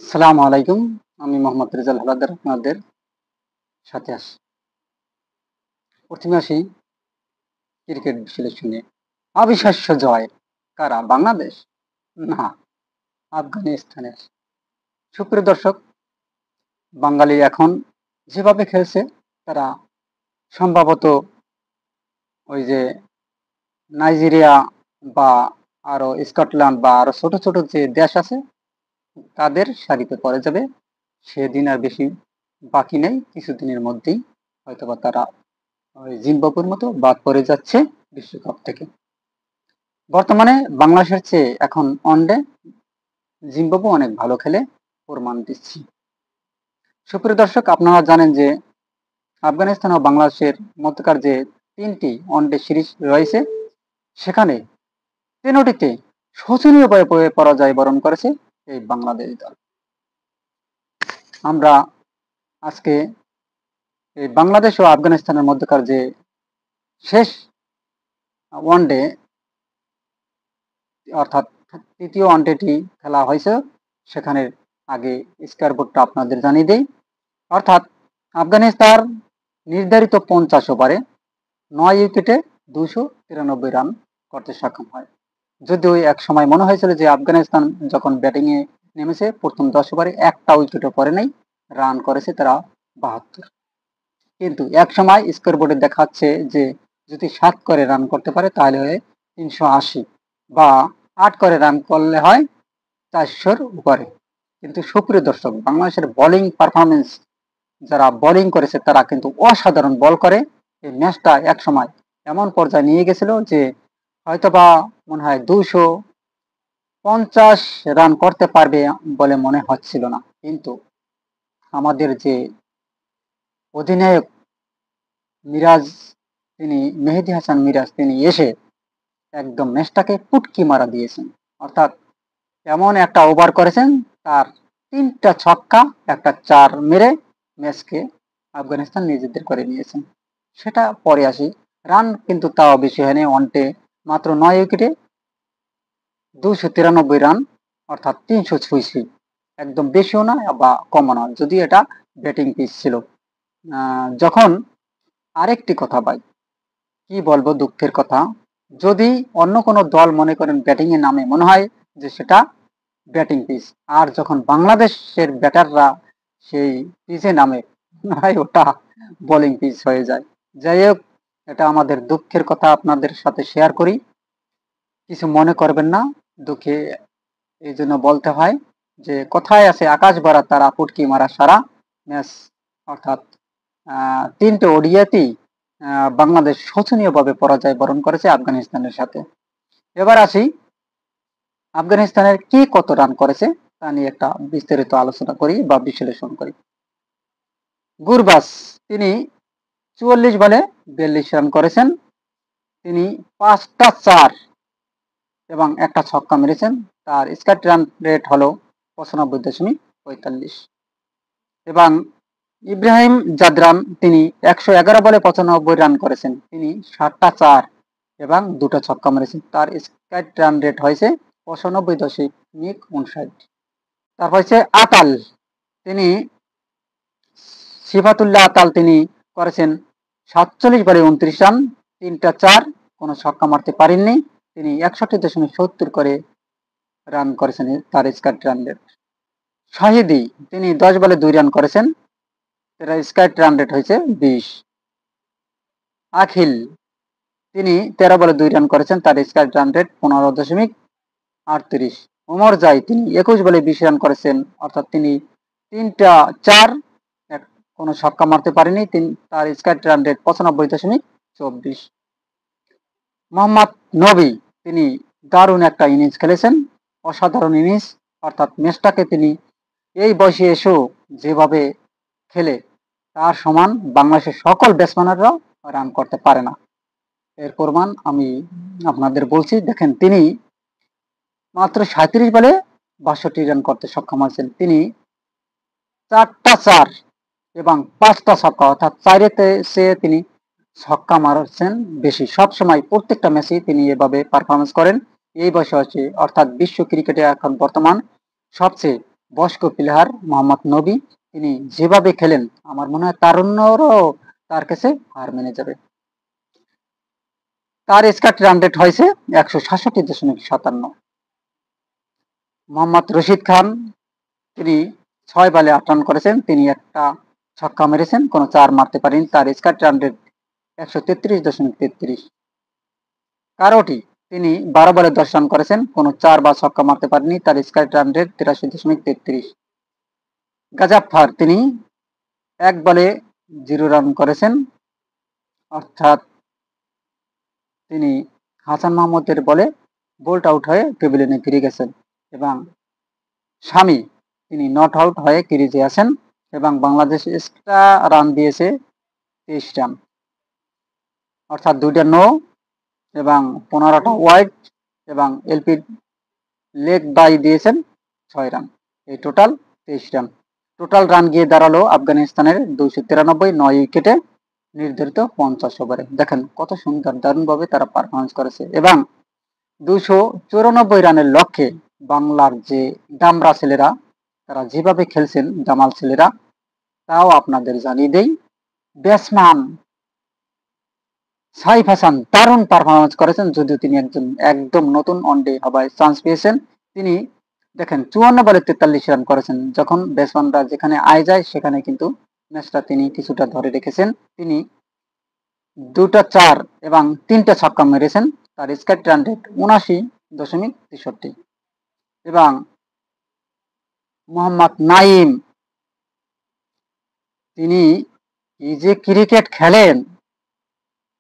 আসসালামু আলাইকুম। আমি মোহাম্মদ রেজাল হালাদার আপনাদের সাথে আসি। প্রথমে আসি ক্রিকেট বিশ্লেষণে। অবিশ্বাস্য জয় কারা? বাংলাদেশ? না, আফগানিস্তানের। সুপ্রিয় দর্শক, বাঙালি এখন যেভাবে খেলছে তারা সম্ভবত ওই যে নাইজেরিয়া বা আরো স্কটল্যান্ড বা আরো ছোট ছোট যে দেশ আছে তাদের সারিতে পড়ে যাবে। সেদিন আর বেশি বাকি নেই, কিছুদিনের মধ্যেই হয়তোবা তারা ওই জিম্বাবুয়ের মতো বাদ পড়ে যাচ্ছে বিশ্বকাপ থেকে। বর্তমানে বাংলাদেশের চেয়ে এখন ওয়ানডে জিম্বাবু অনেক ভালো খেলে প্রমাণ দিচ্ছি। সুপ্রিয় দর্শক, আপনারা জানেন যে আফগানিস্তান ও বাংলাদেশের মধ্যকার যে 3টি ওয়ানডে সিরিজ রয়েছে সেখানে 3টিতে শোচনীয়ভাবে পরাজয় বরণ করেছে এই বাংলাদেশ দল। আমরা আজকে এই বাংলাদেশ ও আফগানিস্তানের মধ্যকার যে শেষ ওয়ানডে অর্থাৎ তৃতীয় ওয়ানডেটি খেলা হয়েছে সেখানে আগে স্কোর বোর্ডটা আপনাদের জানিয়ে দেই। অর্থাৎ আফগানিস্তান নির্ধারিত 50 ওভারে 9 উইকেটে 293 রান করতে সক্ষম হয়। যদিও এক সময় মনে হয়েছিল যে আফগানিস্তান যখন ব্যাটিংয়ে নেমেছে প্রথম 10 ওভারে একটা উইকেটও পড়ে নাই, রান করেছে তারা 72। কিন্তু এক সময় স্কোর বোর্ডে দেখাচ্ছে যে যদি 7 করে রান করতে পারে তাহলে হয় 380 বা 8 করে রান করলে হয় 400-র উপরে। কিন্তু সুপ্রিয় দর্শক, বাংলাদেশের বোলিং পারফরমেন্স যারা বোলিং করেছে তারা কিন্তু অসাধারণ বল করে। এই ম্যাচটা এক সময় এমন পর্যায়ে নিয়ে গেছিল যে হয়তোবা মনে হয় 250 রান করতে পারবে বলে মনে হচ্ছিল না। কিন্তু আমাদের যে অধিনায়ক মিরাজ, তিনি মেহেদী হাসান মিরাজ, তিনি এসে একদম ম্যাচটাকে পুটকি মারা দিয়েছেন। অর্থাৎ এমন একটা ওভার করেছেন, তার 3টা ছক্কা একটা 4 মেরে ম্যাচকে আফগানিস্তান নিজেদের করে নিয়েছেন। সেটা পরে আসি। রান কিন্তু তাও বেশি হয়নি, ওয়ানডে মাত্র 9 উইকেটে 293 রান, অর্থাৎ 300 একদম বেশিও না বা কমও না, যদি এটা ব্যাটিং পিচ ছিল। যখন আরেকটি কথা ভাই, কি বলবো, দুঃখের কথা, যদি অন্য কোনো দল মনে করেন ব্যাটিং এ নামে মনে হয় যে সেটা ব্যাটিং পিচ, আর যখন বাংলাদেশের ব্যাটাররা সেই পিচে নামে মনে হয় ওটা বোলিং পিচ হয়ে যায়। যাই হোক, এটা আমাদের দুঃখের কথা আপনাদের সাথে শেয়ার করি, কিছু মনে করবেন না। দুঃখে এই জন্য বলতে হয় যে কথায় আছে আকাশ ভরা তারা পুটকি মারা সারা। ম্যাচ অর্থাৎ 3টে ওডিআইতেই বাংলাদেশ শোচনীয়ভাবে পরাজয় বরণ করেছে আফগানিস্তানের সাথে। এবার আসি আফগানিস্তানের কি কত রান করেছে তা নিয়ে একটা বিস্তারিত আলোচনা করি বা বিশ্লেষণ করি। গুরবাস, তিনি 44 বলে 42 রান করেছেন। তিনি 5টা 4 এবং একটা ছক্কা মেরেছেন। তার স্ট্রাইক রান রেট হলো 95.45। এবং ইব্রাহিম জাদরান, তিনি 111 বলে 95 রান করেছেন। তিনি 7টা 4 এবং 2টা ছক্কা মেরেছেন। তার স্ট্রাইক রান রেট হয়েছে 95.59। তারপর হচ্ছে আতাল, তিনি সিফাতুল্লাহ আতাল, তিনি করেছেন 47 বলে 29 রান, 3টা 4, কোনো ছক্কা মারতে পারেননি। তিনি 61.70 করে রান করেছেন, তার স্ট্রাইক রান রেট। শাহিদি, তিনি 10 বলে 2 রান করেছেন, তার স্ট্রাইক রান রেট হয়েছে 20। আখিল, তিনি 13 বলে 2 রান করেছেন, তার স্ট্রাইক রান রেট 15.38। ওমর জাই, তিনি 21 বলে 20 রান করেছেন, অর্থাৎ তিনি 3টা 4, কোনো ছক্কা মারতে পারেনি। তার স্ট্রাইক রান রেট 95.24। মোহাম্মদ নবী, তিনি দারুণ একটা ইনিংস খেলেছেন, অসাধারণ ইনিংস। অর্থাৎ ম্যাচটাকে তিনি এই বয়সে এসেও যেভাবে খেলে তার সমান বাংলাদেশের সকল ব্যাটসম্যানরাও রান করতে পারে না। এর প্রমাণ আমি আপনাদের বলছি, দেখেন তিনি মাত্র 37 বলে 62 রান করতে সক্ষম হয়েছেন। তিনি 4টা 4 এবং 5টা ছক্কা, অর্থাৎ 4-এতে সে তিনি ছক্কা মারছেন বেশি। সবসময় প্রত্যেকটা ম্যাচে তিনি এভাবে পারফরমেন্স করেন। এই বয়সে হচ্ছে, অর্থাৎ বিশ্ব ক্রিকেটে এখন বর্তমান সবচেয়ে বয়স্ক প্লেয়ার মোহাম্মদ নবী, তিনি যেভাবে খেলেন আমার মনে হয় তারুণ্যরও তার কাছে হার মেনে যাবে। তার স্কোয়াড রান রেট হয়েছে 167.57। মোহাম্মদ রশিদ খান, তিনি 6 বলে 8 রান করেছেন, তিনি একটা ছক্কা মেরেছেন, কোনো 4 মারতে পারেনি। তার স্কোয়াড রান রেট 133.33। কারোটি, তিনি 12 বলে 10 রান করেছেন, কোনো 4 বা ছক্কা মারতে পারেনি, তার স্কোয়াড রান রেট 83.33। গাজাফার, তিনি 1 বলে 0 রান করেছেন, অর্থাৎ তিনি হাসান মাহমুদের বলে বোল্ট আউট হয়ে প্যাভিলিয়নে ফিরে গেছেন। এবং শামী, তিনি নট আউট হয়ে ক্রিজে আছেন এবং বাংলাদেশ এক্সট্রা রান দিয়েছে 23 রান, অর্থাৎ 2টা নো এবং 15টা ওয়াইড এবং এলপি লেগ বাই দিয়েছেন 6 রান, এই টোটাল 23 রান। টোটাল রান গিয়ে দাঁড়ালো আফগানিস্তানের 293, 9 উইকেটে, নির্ধারিত 50 ওভারে। দেখেন কত সুন্দর দারুণভাবে তারা পারফরমেন্স করেছে। এবং 294 রানের লক্ষ্যে বাংলার যে দামরা ছেলেরা, তারা যেভাবে খেলছেন জামাল ছেলেরা, তাও আপনাদের জানিয়ে দেই। ব্যাটসম্যান সাইফ হাসান দারুণ পারফরমেন্স করেছেন, যদিও তিনি একদম নতুন ওয়ানডে হবায় চান্স পেয়েছেন। তিনি দেখেন 54 বলে 43 রান করেছেন। যখন ব্যাটসম্যানরা যেখানে আয় যায় সেখানে কিন্তু ম্যাচটা তিনি কিছুটা ধরে রেখেছেন। তিনি 2টা 4 এবং 3টা ছক্কা মেরেছেন। তার স্কোয়াড রান রেট 79.63। এবং মোহাম্মদ নাইম, তিনি কি যে ক্রিকেট খেলেন,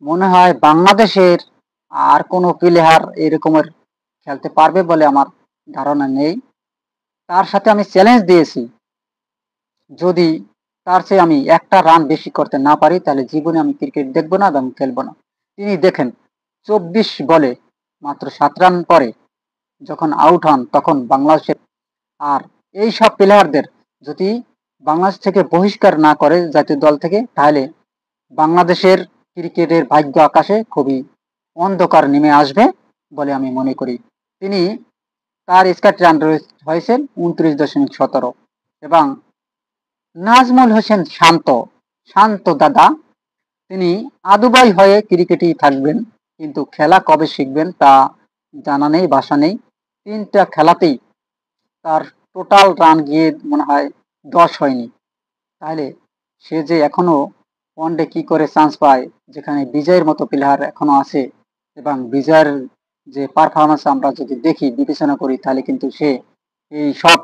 মনে হয় বাংলাদেশের আর কোনো প্লেয়ার এরকমের খেলতে পারবে বলে আমার ধারণা নেই। তার সাথে আমি চ্যালেঞ্জ দিয়েছি, যদি তার চেয়ে আমি একটা রান বেশি করতে না পারি তাহলে জীবনে আমি ক্রিকেট দেখবো না এবং খেলবো না। তিনি দেখেন 24 বলে মাত্র 7 রান করে যখন আউট হন, তখন বাংলাদেশের আর এই সব প্লেয়ারদের যদি বাংলাদেশ থেকে বহিষ্কার না করে জাতীয় দল থেকে, তাহলে বাংলাদেশের ক্রিকেটের ভাগ্য আকাশে খুবই অন্ধকার নেমে আসবে বলে আমি মনে করি। তিনি তার স্কোয়াড রান হয়েছে 29.17। এবং নাজমুল হোসেন শান্ত, শান্ত দাদা, তিনি আদুবাই হয়ে ক্রিকেটেই থাকবেন, কিন্তু খেলা কবে শিখবেন তা জানা নেই, ভাষা নেই। 3টা খেলাতেই তার টোটাল রান গিয়ে মনে হয় 10 হয়নি। তাহলে সে যে এখনো ওয়ানডে কি করে চান্স পায়, যেখানে বিজয়ের মতো প্লেয়ার এখনো আছে, এবং বিজয়ের যে পারফরমেন্স আমরা যদি দেখি বিবেচনা করি, তাহলে কিন্তু সে এই সব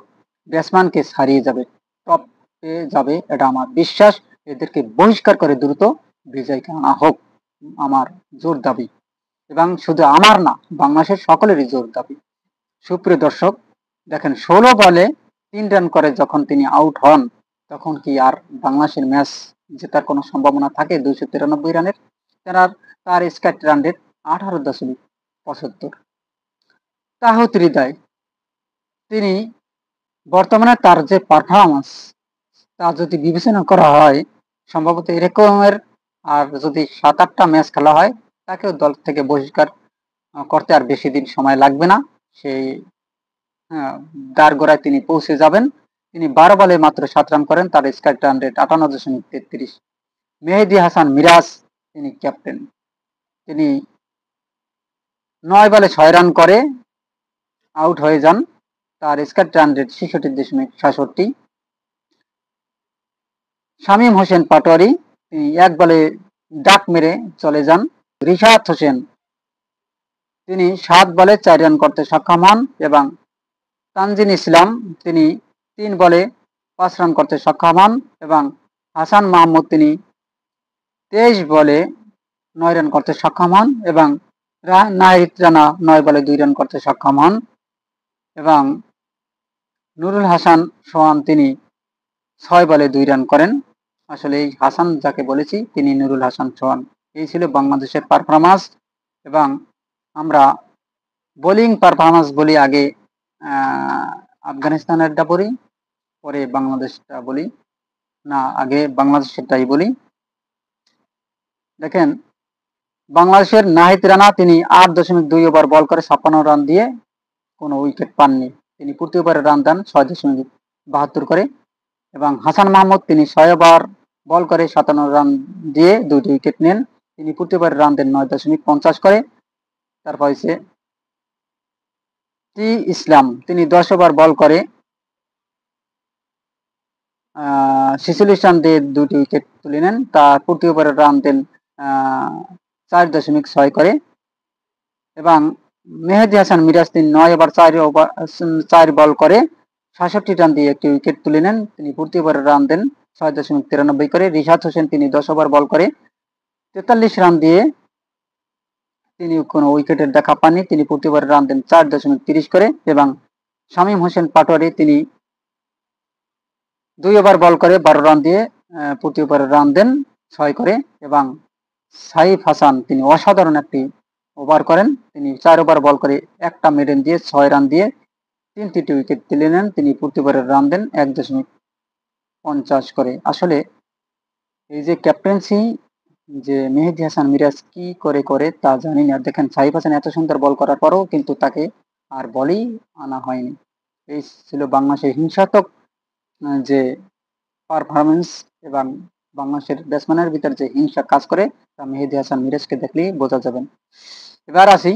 ব্যাটসম্যানকে ছাড়িয়ে যাবে, টপ পেয়ে যাবে, এটা আমার বিশ্বাস। এদেরকে বহিষ্কার করে দ্রুত বিজয়কে আনা হোক, আমার জোর দাবি। এবং শুধু আমার না, বাংলাদেশের সকলেরই জোর দাবি। সুপ্রিয় দর্শক, দেখেন 16 বলে 3 রান করে যখন তিনি আউট হন, তখন কি আর বাংলাদেশের ম্যাচ জেতার কোনো সম্ভাবনা থাকে? 293 রানের তার স্কোয়াড রান রেট 18.75। তাহিদ হৃদয়, তিনি বর্তমানে তার যে পারফরমেন্স, তা যদি বিবেচনা করা হয়, সম্ভবত এরকমের আর যদি 7-8টা ম্যাচ খেলা হয়, তাকেও দল থেকে বহিষ্কার করতে আর বেশি দিন সময় লাগবে না। সেই দ্বারগোড়ায় তিনি পৌঁছে যাবেন। তিনি 12 বলে মাত্র 7 রান করেন, তার স্কোয়াড রান রেট 58.33। মেহেদী হাসান মিরাজ, তিনি ক্যাপ্টেন, তিনি 9 বলে 6 রান করে আউট হয়ে যান, তার squad run rate 66.66। Shamim Hossain Patwary, তিনি 1 বলে ডাক মেরে চলে যান। রিশাদ হোসেন, তিনি 7 বলে 4 রান করতে সক্ষম হন। এবং তানজিন ইসলাম, তিনি 3 বলে 5 রান করতে সক্ষম হন। এবং হাসান মাহমুদ, তিনি 23 বলে 9 রান করতে সক্ষম হন। এবং নাহিদ রানা 9 বলে 2 রান করতে সক্ষম হন। এবং নুরুল হাসান সোহান, তিনি 6 বলে 2 রান করেন। আসলে এই হাসান যাকে বলেছি, তিনি নুরুল হাসান সোহান। এই ছিল বাংলাদেশের পারফরমেন্স। এবং আমরা বোলিং পারফরমেন্স বলি, আগে আফগানিস্তানেরটা বলি, পরে বাংলাদেশটা বলি, না আগে বাংলাদেশেরটাই বলি। দেখেন বাংলাদেশের নাহিদ রানা, তিনি 8.2 ওভার বল করে 56 রান দিয়ে কোনো উইকেট পাননি। তিনি প্রতি ওভারে রান দেন 6.5 72 করে। এবং হাসান মাহমুদ তিনি 6 ওভার বল করে 57 রান দিয়ে 2টি উইকেট নেন। তিনি প্রতি ওভারে রান দেন 9.50 করে। তারপর হচ্ছে টি ইসলাম, তিনি 10 ওভার বল করে 46 রান দিয়ে 2টি উইকেট তুলে নেন। তার প্রতি ওভারে রান দেন 4.6 করে। এবং মেহেদী হাসান মিরাজ তিনি 9 ওভার 4 বল করে 66 রান দিয়ে একটি উইকেট তুলে নেন। তিনি প্রতি ওভারে রান দেন 6.93 করে। রিশাদ হোসেন তিনি 10 ওভার বল করে 43 রান দিয়ে তিনি কোনো উইকেটের দেখা পাননি। তিনি প্রতি ওভারে রান দেন 4.30 করে। এবং শামীম হোসেন পাটোয়ারি তিনি 2 ওভার বল করে 12 রান দিয়ে প্রতি ওভারে রান দেন 6 করে। এবং সাইফ হাসান তিনি অসাধারণ একটি ওভার করেন। তিনি 4 ওভার বল করে একটা মেডেন দিয়ে 6 রান দিয়ে 3টি উইকেট তুলে নেন। তিনি প্রতি ওভারে রান দেন 1.50 করে। আসলে এই যে ক্যাপ্টেন্সি যে মেহেদী হাসান মিরাজ কি করে তা জানি না। দেখেন সাইফ হাসান এত সুন্দর বল করার পরও কিন্তু তাকে আর বলই আনা হয়নি। এই ছিল বাংলাদেশের হিংসাত্মক যে পারফরমেন্স এবং বাংলাদেশের ব্যাটসম্যানের ভিতর যে হিংসা কাজ করে তা মেহেদী হাসান মিরাজকে দেখলেই বোঝা যাবেন। এবার আসি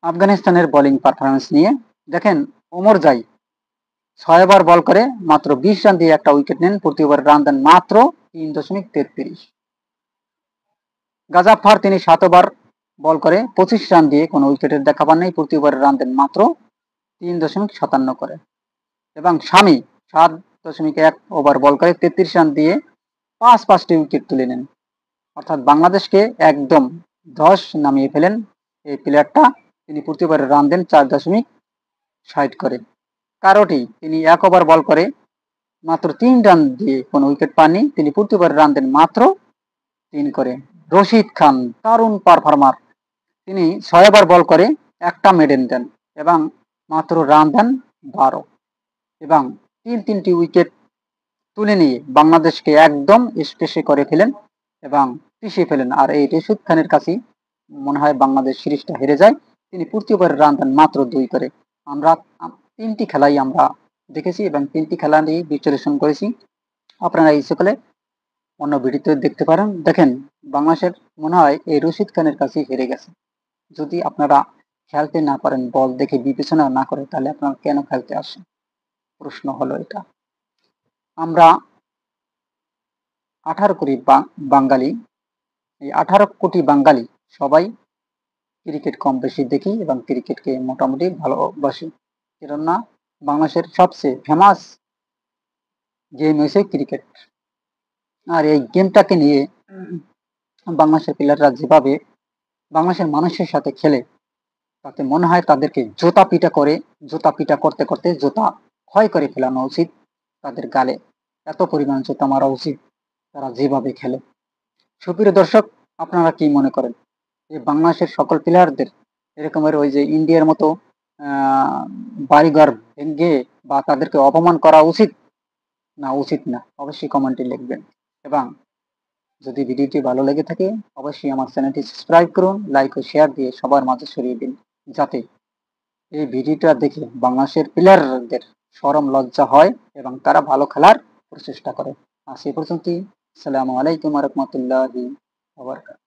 আফগানিস্তানের বোলিং পারফরমেন্স নিয়ে। দেখেন ওমর জাই 6 ওভার বল করে মাত্র 20 রান দিয়ে একটা উইকেট নেন। প্রতি ওভারে রান দেন মাত্র 3.33। গাজাফার তিনি 7 ওভার বল করে 25 রান দিয়ে কোনো উইকেটের দেখা পান নাই। প্রতি ওভারে রান দেন মাত্র 3.57 করে। এবং শামি 7.1 ওভার বল করে 33 রান দিয়ে 5টি উইকেট তুলে নেন। অর্থাৎ বাংলাদেশকে একদম ধস নামিয়ে ফেলেন এই প্লেয়ারটা। তিনি প্রতি ওভারে রান দেন 4.60 করে। কারোটি তিনি 1 ওভার বল করে মাত্র 3 রান দিয়ে কোনো উইকেট পাননি। তিনি প্রতি ওভারে রান দেন মাত্র 3 করে। রশিদ খান দারুণ পারফর্মার, তিনি 6 ওভার বল করে একটা মেডেন দেন এবং মাত্র রান দেন 12 এবং তিনটি উইকেট তুলে নিয়ে বাংলাদেশকে একদম স্পেশে করে ফেলেন এবং পিছিয়ে ফেলেন। আর এই রশিদ খানের কাছেই মনে হয় বাংলাদেশ সিরিজটা হেরে যায়। তিনি প্রতি ওভারে রান দেন মাত্র 2 করে। আমরা 3টি খেলাই আমরা দেখেছি এবং 3টি খেলা নিয়ে বিশ্লেষণ করেছি। আপনারা এই সকলে অন্য ভিডিওতে দেখতে পারেন। দেখেন বাংলাদেশের মনে হয় এই রশিদ খানের কাছেই হেরে গেছে। যদি আপনারা খেলতে না পারেন, বল দেখে বিবেচনা না করে, তাহলে আপনারা কেন খেলতে আসেন? প্রশ্ন হলো এটা। আমরা 18 কোটি বাঙালি, এই 18 কোটি বাঙালি সবাই ক্রিকেট কম বেশি দেখি এবং ক্রিকেটকে মোটামুটি ভালোবাসি। কেননা বাংলাদেশের সবচেয়ে ফেমাস গেম হয়েছে ক্রিকেট। আর এই গেমটাকে নিয়ে বাংলাদেশের প্লেয়াররা যেভাবে বাংলাদেশের মানুষের সাথে খেলে, তাতে মনে হয় তাদেরকে জোতা পিটা করতে করতে জোতা ক্ষয় করে ফেলানো উচিত। তাদের গালে এত পরিমাণ জোতা মারা উচিত তারা যেভাবে খেলে। সুপ্রিয় দর্শক, আপনারা কি মনে করেন যে বাংলাদেশের সকল প্লেয়ারদের এরকমের ওই যে ইন্ডিয়ার মতো বাড়িঘর ভেঙে বা তাদেরকে অপমান করা উচিত না উচিত না? অবশ্যই কমেন্টে লিখবেন। এবং যদি ভিডিওটি ভালো লেগে থাকে অবশ্যই আমার চ্যানেলটি সাবস্ক্রাইব করুন, লাইক ও শেয়ার দিয়ে সবার মাঝে ছড়িয়ে দিন, যাতে এই ভিডিওটা দেখে বাংলাদেশের প্লেয়ারদের শরম লজ্জা হয় এবং তারা ভালো খেলার প্রচেষ্টা করে। আজ এ পর্যন্তই। আসসালামু আলাইকুম ওয়া রাহমাতুল্লাহি ওয়া বারাকাতুহু।